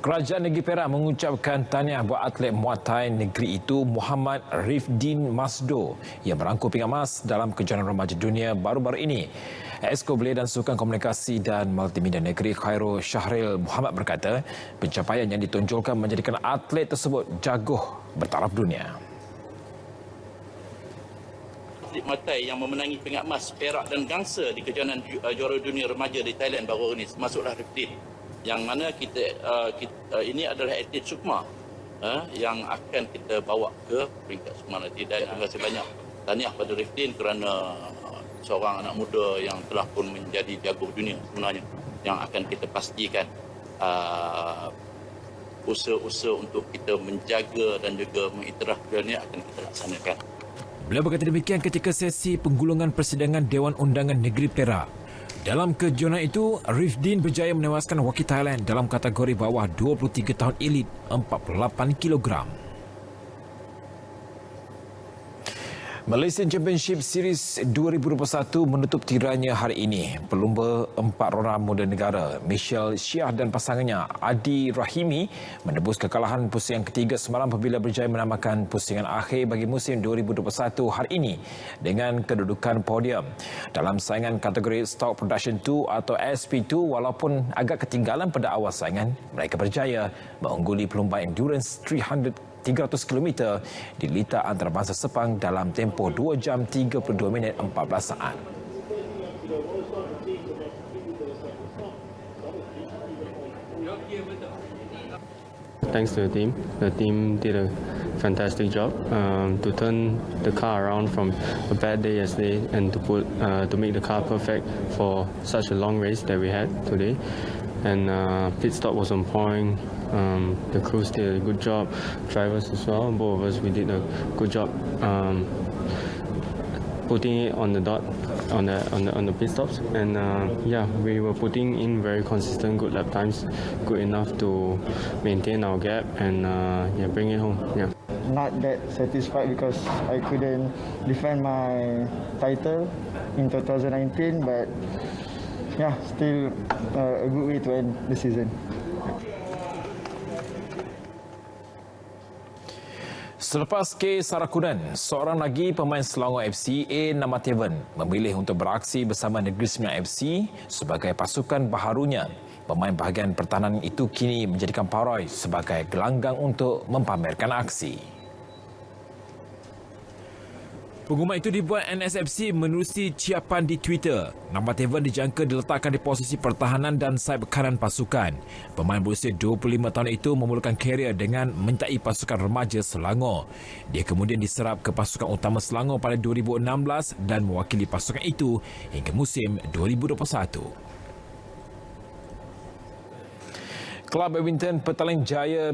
Kerajaan Negeri Perak mengucapkan tahniah buat atlet Muay Thai negeri itu Muhammad Rifdin Masdo yang merangkul pingat emas dalam kejuaraan remaja dunia baru-baru ini. Esko Belia dan Sukan Komunikasi dan Multimedia Negeri Khairul Syahril Muhammad berkata, pencapaian yang ditonjolkan menjadikan atlet tersebut jaguh bertaraf dunia. Atlet Muay Thai yang memenangi pingat emas, perak dan gangsa di kejuaraan juara dunia remaja di Thailand baru ini, masuklah Rifdin. Yang mana ini adalah atlet Sukma yang akan kita bawa ke peringkat Sukma nanti. Dan terima kasih banyak tahniah pada Rifdin kerana seorang anak muda yang telah pun menjadi jago dunia sebenarnya, yang akan kita pastikan usaha-usaha untuk kita menjaga dan juga mengiktiraf dunia akan kita laksanakan. Beliau berkata demikian ketika sesi penggulungan persidangan Dewan Undangan Negeri Perak. Dalam kejuaraan itu, Rifdin berjaya menewaskan wakil Thailand dalam kategori bawah 23 tahun elit 48 kilogram. Malaysian Championship Series 2021 menutup tiranya hari ini. Pelumba 4 orang muda negara, Michelle Syiah dan pasangannya Adi Rahimi menebus kekalahan pusingan ketiga semalam apabila berjaya menamakan pusingan akhir bagi musim 2021 hari ini dengan kedudukan podium. Dalam saingan kategori Stock Production 2 atau SP2, walaupun agak ketinggalan pada awal saingan, mereka berjaya mengungguli pelumba endurance 300 km di litar antarabangsa Sepang dalam tempoh 2 jam 32 minit 14 saat. Thanks to the team. The team did a fantastic job to turn the car around from a bad day yesterday and to make the car perfect for such a long race that we had today. And pit stop was on point. The crews did a good job. Drivers as well. Both of us, we did a good job putting it on the dot on the pit stops. And yeah, we were putting in very consistent good lap times, good enough to maintain our gap and yeah, bring it home. Yeah. Not that satisfied because I couldn't defend my title in 2019, but yeah, still a good way to end the season. Selepas kes Sarakunan, seorang lagi pemain Selangor FC, A. Namatevan, memilih untuk beraksi bersama Negeri Sembilan FC sebagai pasukan baharunya. Pemain bahagian pertahanan itu kini menjadikan Paroi sebagai gelanggang untuk mempamerkan aksi. Pengumuman itu dibuat NSFC menerusi ciapan di Twitter. Namatevan dijangka diletakkan di posisi pertahanan dan sayap kanan pasukan. Pemain berusia 25 tahun itu memulakan karier dengan menyertai pasukan remaja Selangor. Dia kemudian diserap ke pasukan utama Selangor pada 2016 dan mewakili pasukan itu hingga musim 2021. Kelab badminton Petaling Jaya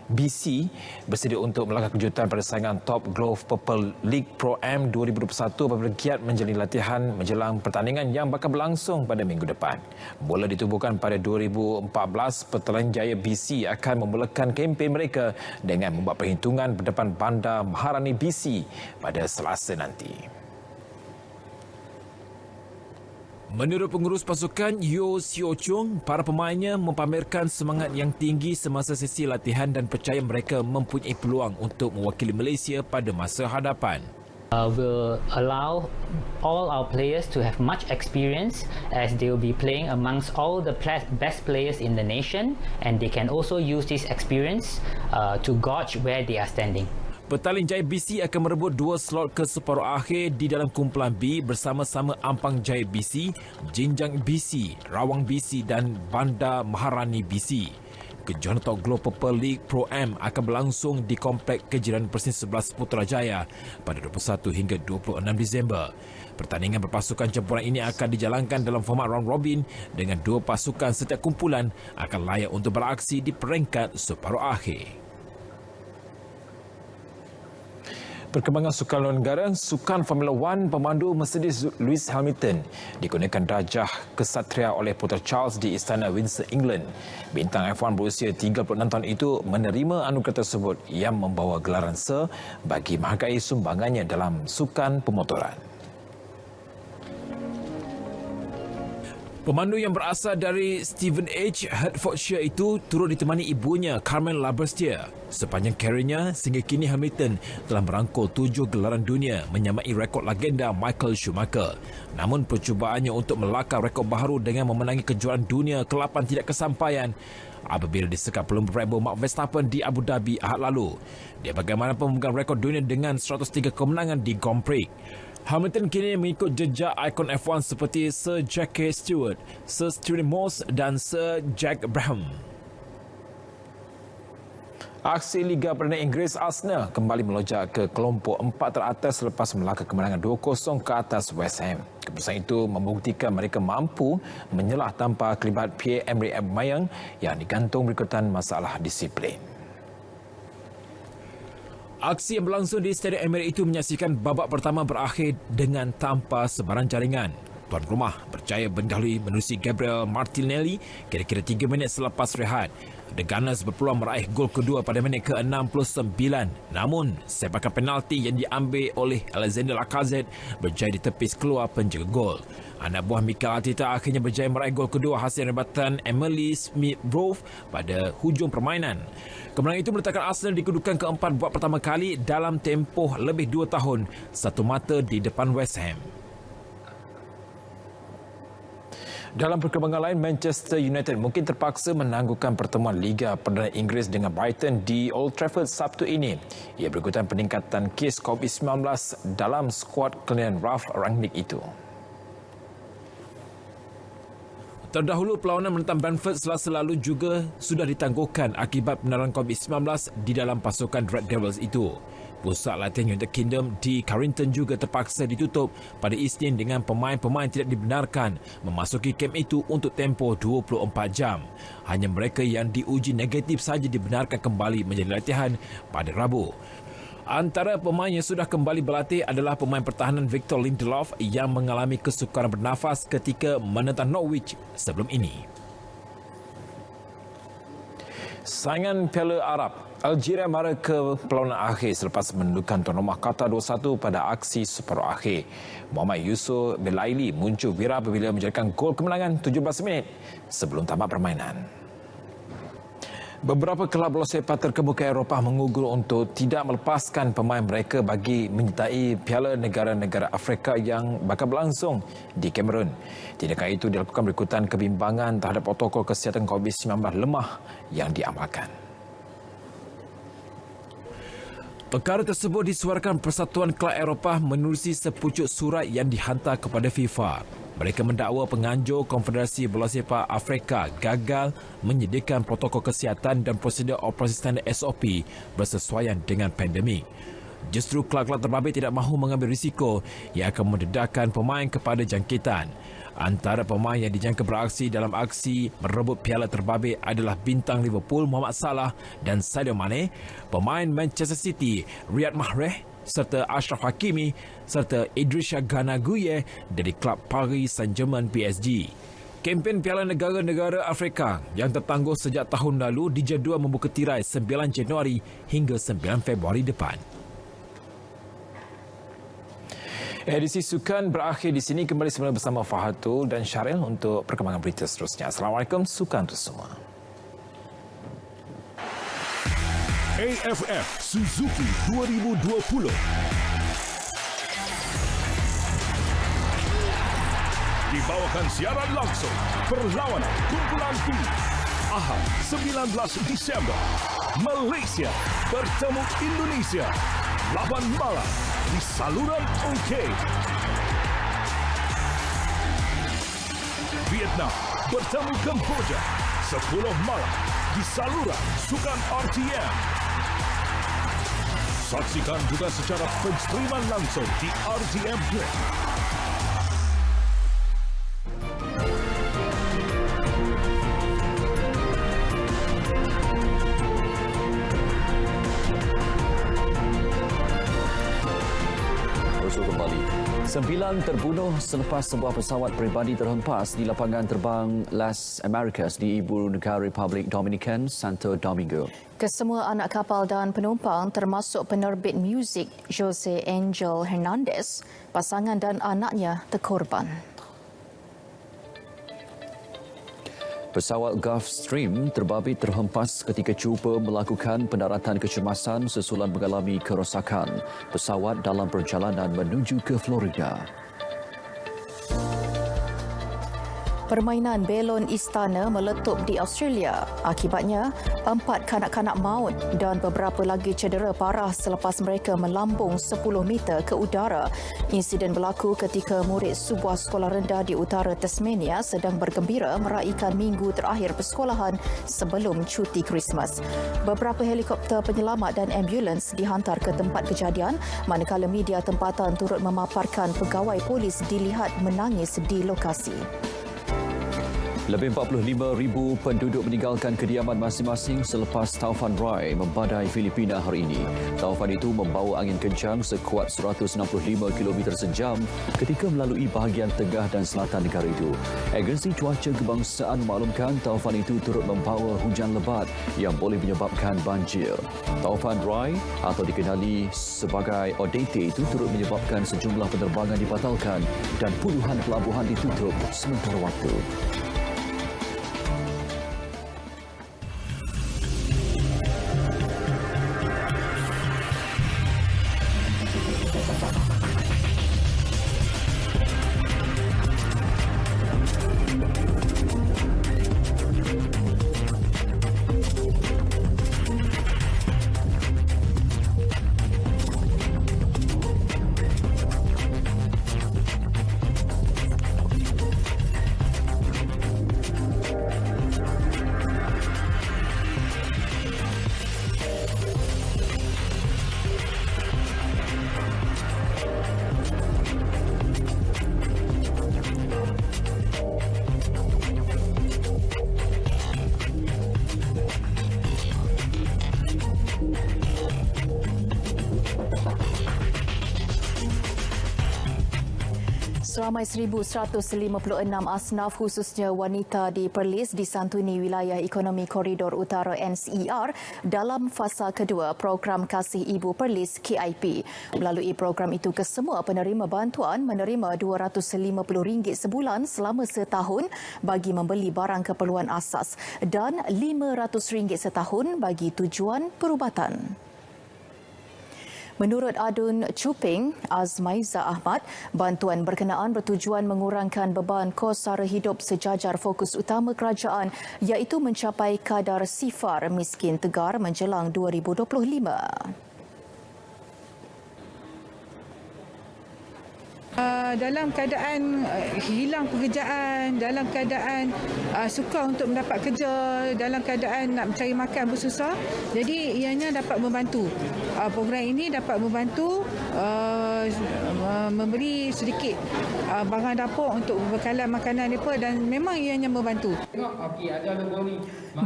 BC bersedia untuk melangkah kejutan pada saingan Top Glove Purple League Pro-Am 2021 apabila giat menjalani latihan menjelang pertandingan yang bakal berlangsung pada minggu depan. Mula ditubuhkan pada 2014, Petaling Jaya BC akan memulakan kempen mereka dengan membuat perhitungan berdepan Bandar Maharani BC pada Selasa nanti. Menurut pengurus pasukan Yo Sio Chung, para pemainnya mempamerkan semangat yang tinggi semasa sesi latihan dan percaya mereka mempunyai peluang untuk mewakili Malaysia pada masa hadapan. Will allow all our players to have much experience as they will be playing amongst all the best players in the nation, and they can also use this experience to gauge where they are standing. Petaling Jaya BC akan merebut 2 slot ke separuh akhir di dalam kumpulan B bersama-sama Ampang Jaya BC, Jinjang BC, Rawang BC dan Bandar Maharani BC. Kejuaraan Top Glove Purple League Pro-Am akan berlangsung di Komplek Kejiran Persing 11 Putrajaya pada 21 hingga 26 Disember. Pertandingan berpasukan campuran ini akan dijalankan dalam format round robin dengan 2 pasukan setiap kumpulan akan layak untuk beraksi di peringkat separuh akhir. Perkembangan sukan luar negara, sukan Formula 1 pemandu Mercedes Lewis Hamilton digunakan darjah kesatria oleh Putera Charles di Istana Windsor, England. Bintang F1 berusia 36 tahun itu menerima anugerah tersebut yang membawa gelaran Sir bagi menghargai sumbangannya dalam sukan pemotoran. Pemandu yang berasal dari Stephen H. Hertfordshire itu turut ditemani ibunya Carmen Laberstier. Sepanjang kariernya, sehingga kini Hamilton telah merangkul 7 gelaran dunia menyamai rekod legenda Michael Schumacher. Namun percubaannya untuk melakar rekod baharu dengan memenangi kejuaraan dunia ke-8 tidak kesampaian apabila disekap pelumba Red Bull Max Verstappen di Abu Dhabi Ahad lalu. Dia bagaimanapun memegang rekod dunia dengan 103 kemenangan di Grand Prix. Hamilton kini mengikut jejak ikon F1 seperti Sir Jackie Stewart, Sir Stewart Morse dan Sir Jack Brabham. Aksi Liga Perdana Inggeris Arsenal kembali melonjak ke kelompok 4 teratas selepas melakar kemenangan 2-0 ke atas West Ham. Keputusan itu membuktikan mereka mampu menyelah tanpa kelibat Pierre-Emerick Aubameyang yang digantung berikutan masalah disiplin. Aksi yang berlangsung di Stadium Emirates itu menyaksikan babak pertama berakhir dengan tanpa sebarang jaringan. Tuan rumah berjaya mendahului menerusi Gabriel Martinelli kira-kira 3 minit selepas rehat. The Gunners berpeluang meraih gol kedua pada minit ke-69. Namun, sepakan penalti yang diambil oleh Alexander Lacazette berjaya ditepis keluar penjaga gol. Anak buah Mikel Arteta akhirnya berjaya meraih gol kedua hasil rebatan Emily Smith-Rowe pada hujung permainan. Kemenangan itu meletakkan Arsenal di kedudukan keempat buat pertama kali dalam tempoh lebih 2 tahun, satu mata di depan West Ham. Dalam perkembangan lain, Manchester United mungkin terpaksa menangguhkan pertemuan Liga Perdana Inggeris dengan Brighton di Old Trafford Sabtu ini. Ia berikutan peningkatan kes COVID-19 dalam skuad kelenian Ralf Rangnick itu. Terdahulu, perlawanan menentang Brentford Selasa lalu juga sudah ditangguhkan akibat penularan COVID-19 di dalam pasukan Red Devils itu. Pusat latihan United Kingdom di Carrington juga terpaksa ditutup pada Isnin dengan pemain-pemain tidak dibenarkan memasuki kem itu untuk tempoh 24 jam. Hanya mereka yang diuji negatif saja dibenarkan kembali menjadi latihan pada Rabu. Antara pemain yang sudah kembali berlatih adalah pemain pertahanan Victor Lindelof yang mengalami kesukaran bernafas ketika menentang Norwich sebelum ini. Saingan Piala Arab, Algeria mara ke perlawanan akhir selepas mendudukan tuan rumah Qatar 2-1 pada aksi separuh akhir. Muhammad Yusuf Belaili muncul viral apabila menjadikan gol kemenangan 17 minit sebelum tamat permainan. Beberapa kelab bola sepak terkemuka Eropah mengugul untuk tidak melepaskan pemain mereka bagi menyertai Piala Negara-Negara Afrika yang bakal berlangsung di Cameroon. Tindakan itu dilakukan berikutan kebimbangan terhadap protokol kesihatan COVID-19 lemah yang diamalkan. Perkara tersebut disuarakan Persatuan Kelab Eropah menerusi sepucuk surat yang dihantar kepada FIFA. Mereka mendakwa penganjur Konfederasi Bola Sepak Afrika gagal menyediakan protokol kesihatan dan prosedur operasi standard SOP bersesuaian dengan pandemik. Justru kelab-kelab terbabit tidak mahu mengambil risiko yang akan mendedahkan pemain kepada jangkitan. Antara pemain yang dijangka beraksi dalam aksi merebut piala terbabit adalah bintang Liverpool Mohamed Salah dan Sadio Mane, pemain Manchester City Riyad Mahrez serta Ashraf Hakimi serta Idrissa Gana Gueye dari klub Paris Saint-Germain PSG. Kempen Piala Negara-Negara Afrika yang tertangguh sejak tahun lalu dijadual membuka tirai 9 Januari hingga 9 Februari depan. Edisi Sukan berakhir di sini. Kembali semula bersama Fahatul dan Syaril untuk perkembangan berita seterusnya. Assalamualaikum, sukan untuk semua. AFF Suzuki 2020. Dibawakan siaran langsung perlawanan kumpulan B. Ahad 19 Disember. Malaysia bertemu Indonesia 8 malam di saluran OK. Vietnam bertemu Kamboja 10 malam di saluran Sukan RTM. Saksikan juga secara penstreaman langsung di RTM Play. Kembali. 9 terbunuh selepas sebuah pesawat peribadi terhempas di lapangan terbang Las Americas di ibu negara Republik Dominican, Santo Domingo. Kesemua anak kapal dan penumpang termasuk penerbit muzik Jose Angel Hernandez, pasangan dan anaknya terkorban. Pesawat Gulfstream terbabit terhempas ketika cuba melakukan pendaratan kecemasan sesulan mengalami kerosakan. Pesawat dalam perjalanan menuju ke Florida. Permainan belon istana meletup di Australia. Akibatnya, 4 kanak-kanak maut dan beberapa lagi cedera parah selepas mereka melambung 10 meter ke udara. Insiden berlaku ketika murid sebuah sekolah rendah di utara Tasmania sedang bergembira meraihkan minggu terakhir persekolahan sebelum cuti Krismas. Beberapa helikopter penyelamat dan ambulans dihantar ke tempat kejadian, manakala media tempatan turut memaparkan pegawai polis dilihat menangis di lokasi. Lebih 45,000 penduduk meninggalkan kediaman masing-masing selepas taufan Rai membadai Filipina hari ini. Taufan itu membawa angin kencang sekuat 165 km sejam ketika melalui bahagian tengah dan selatan negara itu. Agensi Cuaca Kebangsaan memaklumkan taufan itu turut membawa hujan lebat yang boleh menyebabkan banjir. Taufan Rai atau dikenali sebagai Odete itu turut menyebabkan sejumlah penerbangan dibatalkan dan puluhan pelabuhan ditutup sementara waktu. Seramai 1,156 asnaf khususnya wanita di Perlis disantuni Wilayah Ekonomi Koridor Utara NCER dalam fasa kedua program Kasih Ibu Perlis KIP. Melalui program itu, kesemua penerima bantuan menerima RM250 sebulan selama setahun bagi membeli barang keperluan asas dan RM500 setahun bagi tujuan perubatan. Menurut Adun Cuping Azmaiza Ahmad, bantuan berkenaan bertujuan mengurangkan beban kos sara hidup sejajar fokus utama kerajaan iaitu mencapai kadar sifar miskin tegar menjelang 2025. Dalam keadaan hilang pekerjaan, dalam keadaan sukar untuk mendapat kerja, dalam keadaan nak mencari makan bersusah, jadi ianya dapat membantu. Program ini dapat membantu memberi sedikit barang dapur untuk bekalan makanan mereka dan memang ianya membantu.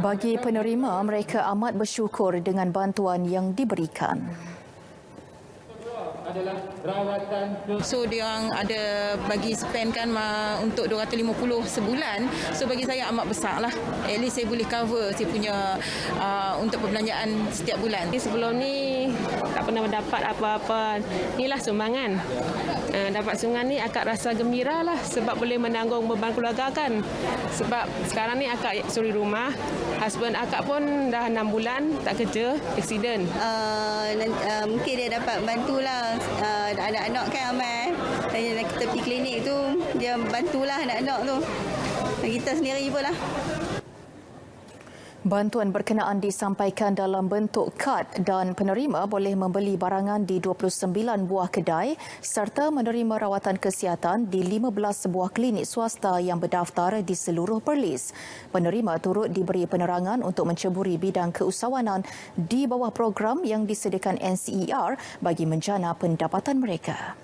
Bagi penerima, mereka amat bersyukur dengan bantuan yang diberikan. So dia orang ada bagi spend kan untuk 250 sebulan. So bagi saya amat besar lah. At least saya boleh cover saya punya untuk perbelanjaan setiap bulan. Sebelum ni tak pernah dapat apa-apa. Inilah sumbangan. Dapat sumbangan ni akak rasa gembira lah sebab boleh menanggung beban keluarga kan. Sebab sekarang ni akak suri rumah. Husband akak pun dah 6 bulan tak kerja, aksiden. Mungkin dia dapat bantulah. Anak-anak kan ramai. Dan kita pergi klinik tu, dia bantulah anak-anak tu. Dan kita sendiri pun lah. Bantuan berkenaan disampaikan dalam bentuk kad dan penerima boleh membeli barangan di 29 buah kedai serta menerima rawatan kesihatan di 15 buah klinik swasta yang berdaftar di seluruh Perlis. Penerima turut diberi penerangan untuk menceburi bidang keusahawanan di bawah program yang disediakan NCER bagi menjana pendapatan mereka.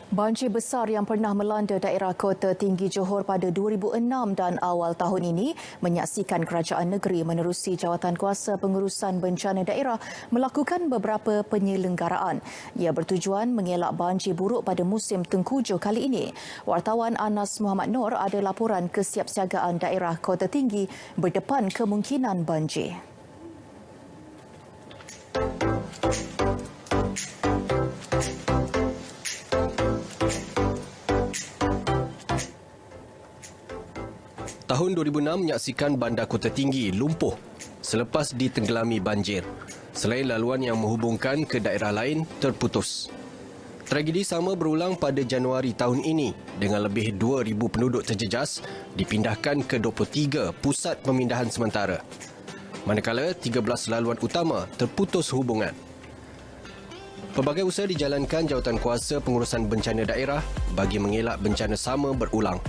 Banjir besar yang pernah melanda daerah Kota Tinggi Johor pada 2006 dan awal tahun ini menyaksikan kerajaan negeri menerusi Jawatankuasa Pengurusan Bencana Daerah melakukan beberapa penyelenggaraan. Ia bertujuan mengelak banjir buruk pada musim tengkujuh kali ini. Wartawan Anas Muhammad Noor ada laporan kesiapsiagaan daerah Kota Tinggi berdepan kemungkinan banjir. Tahun 2006 menyaksikan bandar Kota Tinggi lumpuh selepas ditenggelami banjir. Selain laluan yang menghubungkan ke daerah lain terputus. Tragedi sama berulang pada Januari tahun ini dengan lebih 2,000 penduduk terjejas dipindahkan ke 23 pusat pemindahan sementara. Manakala 13 laluan utama terputus hubungan. Pelbagai usaha dijalankan Jawatankuasa Pengurusan Bencana Daerah bagi mengelak bencana sama berulang.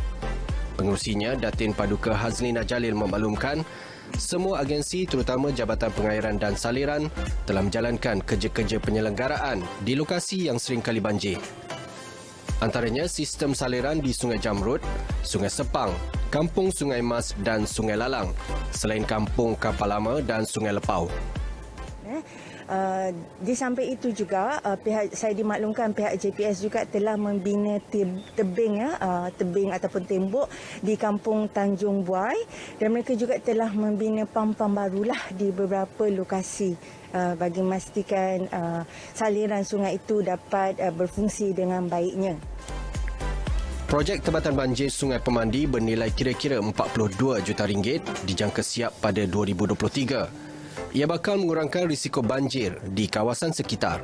Pengurusinya, Datin Paduka Hazlina Jalil memaklumkan semua agensi terutama Jabatan Pengairan dan Saliran telah menjalankan kerja-kerja penyelenggaraan di lokasi yang sering kali banjir. Antaranya sistem saliran di Sungai Jamrud, Sungai Sepang, Kampung Sungai Mas dan Sungai Lalang, selain Kampung Kapal Lama dan Sungai Lepau. Di samping itu juga saya dimaklumkan pihak JPS juga telah membina tebing tebing ataupun tembok di Kampung Tanjung Buai dan mereka juga telah membina pam-pam barulah di beberapa lokasi bagi memastikan saliran sungai itu dapat berfungsi dengan baiknya. Projek Tempatan Banjir Sungai Pemandi bernilai kira-kira RM42 juta dijangka siap pada 2023. Ia bakal mengurangkan risiko banjir di kawasan sekitar.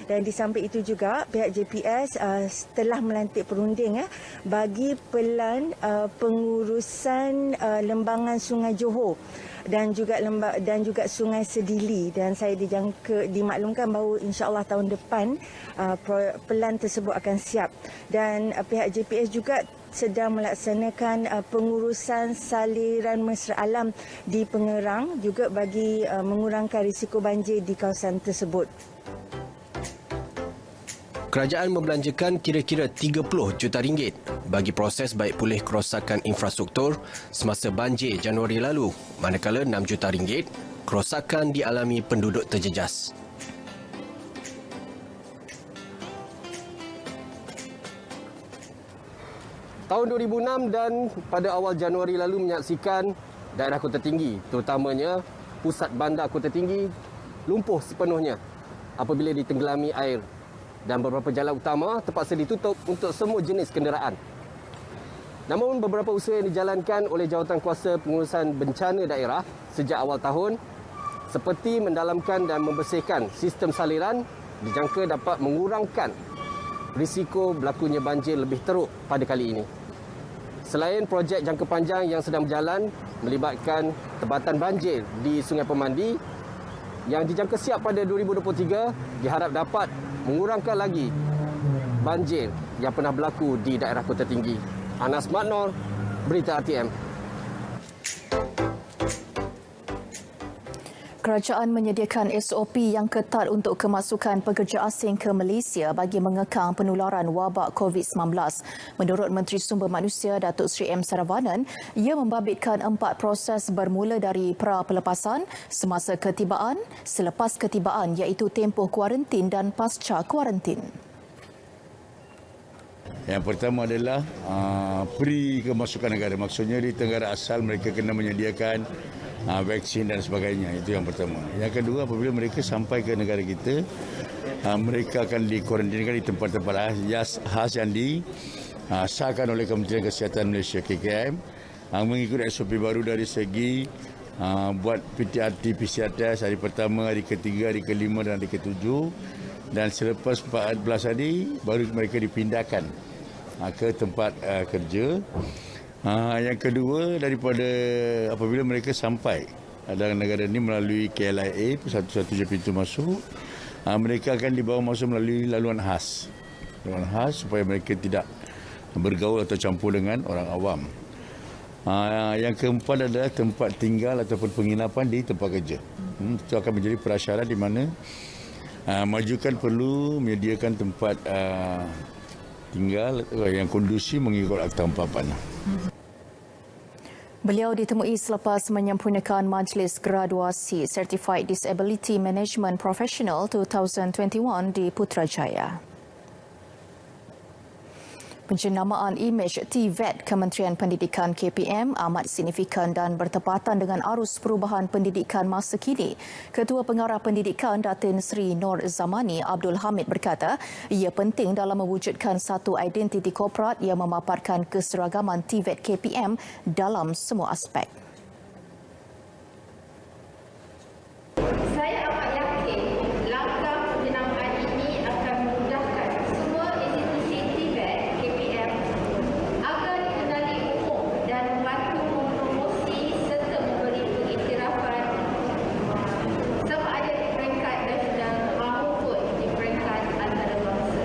Dan di samping itu juga pihak JPS telah melantik perunding bagi pelan pengurusan lembangan Sungai Johor dan juga Sungai Sedili, dan saya dimaklumkan bahawa insya-Allah tahun depan pelan tersebut akan siap, dan pihak JPS juga sedang melaksanakan pengurusan saliran mesra alam di Pengerang juga bagi mengurangkan risiko banjir di kawasan tersebut. Kerajaan membelanjakan kira-kira RM30 juta bagi proses baik pulih kerosakan infrastruktur semasa banjir Januari lalu, manakala RM6 juta kerosakan dialami penduduk terjejas. Tahun 2006 dan pada awal Januari lalu menyaksikan daerah Kota Tinggi, terutamanya pusat bandar Kota Tinggi, lumpuh sepenuhnya apabila ditenggelami air dan beberapa jalan utama terpaksa ditutup untuk semua jenis kenderaan. Namun beberapa usaha yang dijalankan oleh Jawatankuasa Pengurusan Bencana Daerah sejak awal tahun seperti mendalamkan dan membersihkan sistem saliran dijangka dapat mengurangkan risiko berlakunya banjir lebih teruk pada kali ini. Selain projek jangka panjang yang sedang berjalan melibatkan tempatan banjir di Sungai Pemandi yang dijangka siap pada 2023, diharap dapat mengurangkan lagi banjir yang pernah berlaku di daerah Kota Tinggi. Anas Matnor, Berita RTM. Kerajaan menyediakan SOP yang ketat untuk kemasukan pekerja asing ke Malaysia bagi mengekang penularan wabak COVID-19. Menurut Menteri Sumber Manusia Datuk Seri M. Saravanan, ia membabitkan 4 proses bermula dari pra-pelepasan, semasa ketibaan, selepas ketibaan iaitu tempoh kuarantin dan pasca kuarantin. Yang pertama adalah pre-kemasukan negara. Maksudnya di negara asal mereka kena menyediakan vaksin dan sebagainya. Itu yang pertama. Yang kedua, apabila mereka sampai ke negara kita, mereka akan dikuarantinkan di tempat-tempat khas yang disahkan oleh Kementerian Kesihatan Malaysia KKM, mengikut SOP baru dari segi buat PCR test hari pertama, hari ketiga, hari kelima dan hari ketujuh, dan selepas 14 hari baru mereka dipindahkan ke tempat kerja. Yang kedua, daripada apabila mereka sampai dalam negara ini melalui KLIA, satu-satunya pintu masuk, mereka akan dibawa masuk melalui laluan khas supaya mereka tidak bergaul atau campur dengan orang awam. Yang keempat adalah tempat tinggal ataupun penginapan di tempat kerja. Itu akan menjadi prasyarat di mana majukan perlu menyediakan tempat tinggal yang kondusif mengikut Akta 44. Beliau ditemui selepas menyempurnakan Majlis Graduasi Certified Disability Management Professional 2021 di Putrajaya. Penjenamaan imej TVET Kementerian Pendidikan KPM amat signifikan dan bertepatan dengan arus perubahan pendidikan masa kini. Ketua Pengarah Pendidikan Datin Sri Nur Zamani Abdul Hamid berkata, ia penting dalam mewujudkan satu identiti korporat yang memaparkan keseragaman TVET KPM dalam semua aspek. Saya amat yakin langkah penjenamaan ini akan memudahkan semua institusi TVET KPM agar dikenali umum dan membantu mempromosi serta memberi pengiktirafan sama ada di peringkat nasional maupun di peringkat antarabangsa.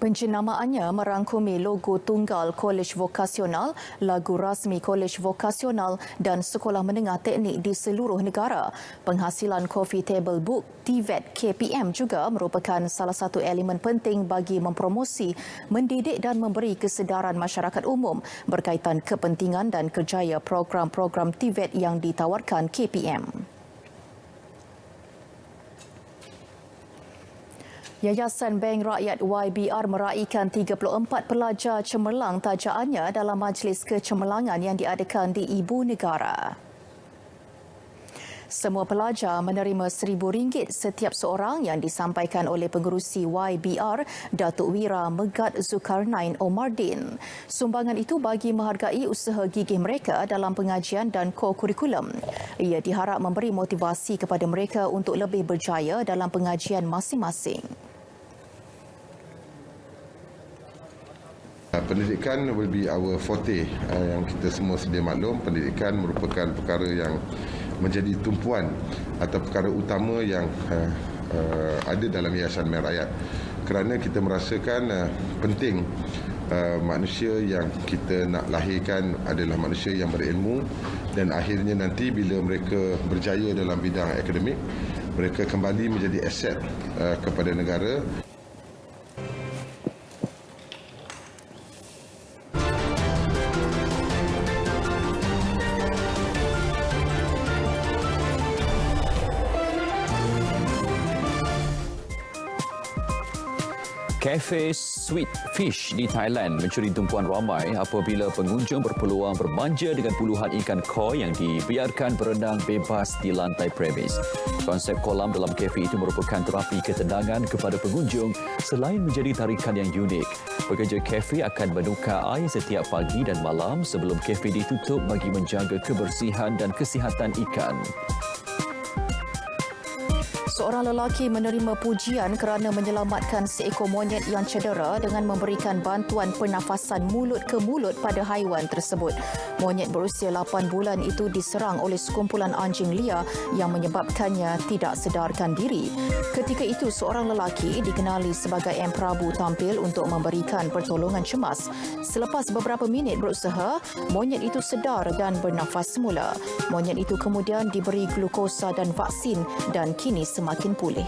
Penjenamaannya merangkumi logo tunggal Kolej Vokasional, lagu rasmi Kolej Vokasional dan sekolah menengah teknik di seluruh negara. Penghasilan Coffee Table Book TVET KPM juga merupakan salah satu elemen penting bagi mempromosi, mendidik dan memberi kesedaran masyarakat umum berkaitan kepentingan dan kerjaya program-program TVET yang ditawarkan KPM. Yayasan Bank Rakyat YBR meraihkan 34 pelajar cemerlang tajaannya dalam majlis kecemerlangan yang diadakan di Ibu Negara. Semua pelajar menerima RM1,000 setiap seorang yang disampaikan oleh pengerusi YBR, Datuk Wira Megat Zulkarnain Omardin. Sumbangan itu bagi menghargai usaha gigih mereka dalam pengajian dan kurikulum. Ia diharap memberi motivasi kepada mereka untuk lebih berjaya dalam pengajian masing-masing. Pendidikan will be our forte. Yang kita semua sedia maklum, pendidikan merupakan perkara yang menjadi tumpuan atau perkara utama yang ada dalam Yayasan Bank Rakyat. Kerana kita merasakan penting manusia yang kita nak lahirkan adalah manusia yang berilmu, dan akhirnya nanti bila mereka berjaya dalam bidang akademik, mereka kembali menjadi aset kepada negara. Cafe Sweet Fish di Thailand mencuri tumpuan ramai apabila pengunjung berpeluang berbanja dengan puluhan ikan koi yang dibiarkan berenang bebas di lantai premis. Konsep kolam dalam kafe itu merupakan terapi ketenangan kepada pengunjung selain menjadi tarikan yang unik. Pekerja kafe akan menukar air setiap pagi dan malam sebelum kafe ditutup bagi menjaga kebersihan dan kesihatan ikan. Seorang lelaki menerima pujian kerana menyelamatkan seekor monyet yang cedera dengan memberikan bantuan pernafasan mulut ke mulut pada haiwan tersebut. Monyet berusia 8 bulan itu diserang oleh sekumpulan anjing liar yang menyebabkannya tidak sedarkan diri. Ketika itu, seorang lelaki dikenali sebagai M. Prabu tampil untuk memberikan pertolongan cemas. Selepas beberapa minit berusaha, monyet itu sedar dan bernafas semula. Monyet itu kemudian diberi glukosa dan vaksin dan kini semakin pulih.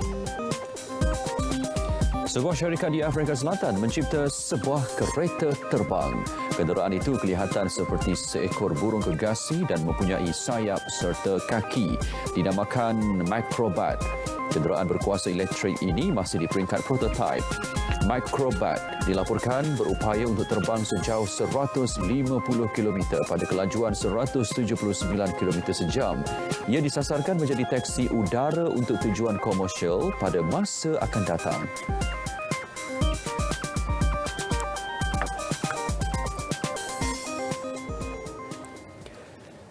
Sebuah syarikat di Afrika Selatan mencipta sebuah kereta terbang. Kenderaan itu kelihatan seperti seekor burung gergasi dan mempunyai sayap serta kaki. Dinamakan Microbat. Kenderaan berkuasa elektrik ini masih di peringkat prototipe. Microbat dilaporkan berupaya untuk terbang sejauh 150 km pada kelajuan 179 km sejam. Ia disasarkan menjadi taksi udara untuk tujuan komersial pada masa akan datang.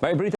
Baik, berita